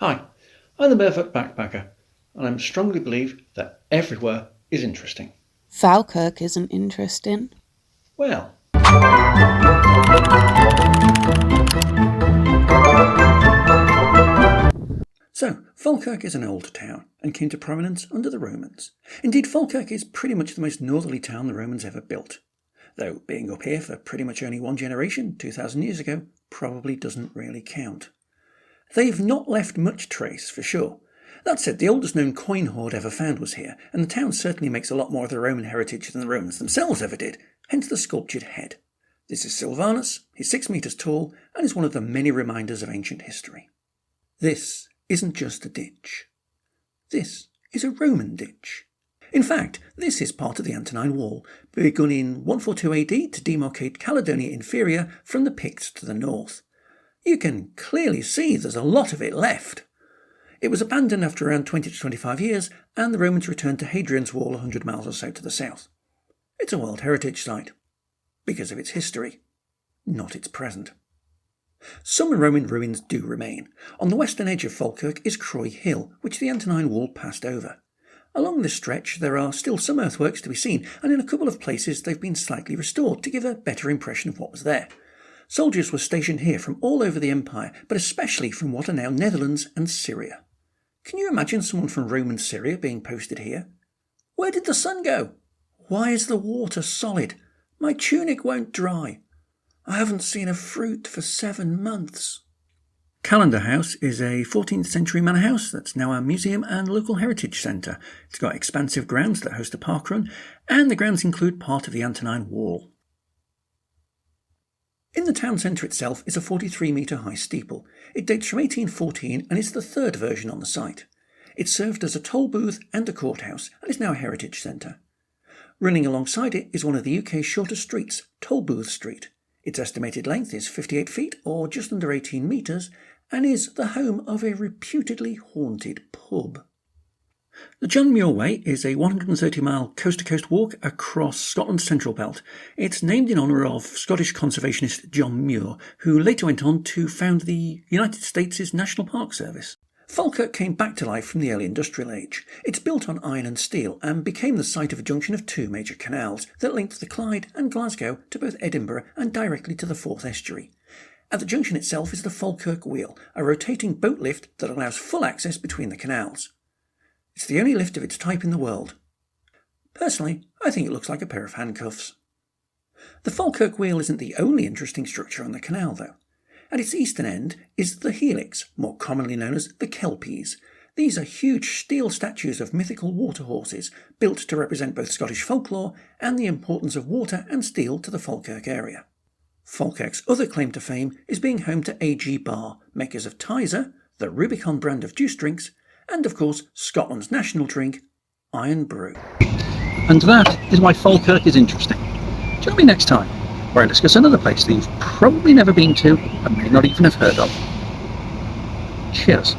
Hi, I'm the Barefoot Backpacker, and I strongly believe that everywhere is interesting. Falkirk isn't interesting. Well, so Falkirk is an old town and came to prominence under the Romans. Indeed, Falkirk is pretty much the most northerly town the Romans ever built, though being up here for pretty much only one generation, 2,000 years ago, probably doesn't really count. They've not left much trace, for sure. That said, the oldest known coin hoard ever found was here, and the town certainly makes a lot more of the Roman heritage than the Romans themselves ever did, hence the sculptured head. This is Silvanus, he's 6 metres tall, and is one of the many reminders of ancient history. This isn't just a ditch. This is a Roman ditch. In fact, this is part of the Antonine Wall, begun in 142 AD to demarcate Caledonia Inferior from the Picts to the north. You can clearly see there's a lot of it left. It was abandoned after around 20 to 25 years, and the Romans returned to Hadrian's Wall 100 miles or so to the south. It's a World Heritage Site, because of its history, not its present. Some Roman ruins do remain. On the western edge of Falkirk is Croy Hill, which the Antonine Wall passed over. Along this stretch there are still some earthworks to be seen, and in a couple of places they've been slightly restored to give a better impression of what was there. Soldiers were stationed here from all over the empire, but especially from what are now Netherlands and Syria. Can you imagine someone from Roman Syria being posted here? Where did the sun go? Why is the water solid? My tunic won't dry. I haven't seen a fruit for 7 months. Callendar House is a 14th century manor house that's now a museum and local heritage centre. It's got expansive grounds that host a park run, and the grounds include part of the Antonine Wall. In the town centre itself is a 43-metre high steeple. It dates from 1814 and is the third version on the site. It served as a toll booth and a courthouse and is now a heritage centre. Running alongside it is one of the UK's shortest streets, Tolbooth Street. Its estimated length is 58 feet or just under 18 metres and is the home of a reputedly haunted pub. The John Muir Way is a 130-mile coast-to-coast walk across Scotland's central belt. It's named in honour of Scottish conservationist John Muir, who later went on to found the United States' National Park Service. Falkirk came back to life from the early industrial age. It's built on iron and steel and became the site of a junction of 2 major canals that linked the Clyde and Glasgow to both Edinburgh and directly to the Forth estuary. At the junction itself is the Falkirk Wheel, a rotating boat lift that allows full access between the canals. It's the only lift of its type in the world. Personally, I think it looks like a pair of handcuffs. The Falkirk Wheel isn't the only interesting structure on the canal, though. At its eastern end is the Helix, more commonly known as the Kelpies. These are huge steel statues of mythical water horses, built to represent both Scottish folklore and the importance of water and steel to the Falkirk area. Falkirk's other claim to fame is being home to AG Bar, makers of Tizer, the Rubicon brand of juice drinks, and of course Scotland's national drink, Iron Brew. And that is why Falkirk is interesting. Join me next time, where I discuss another place that you've probably never been to and may not even have heard of. Cheers.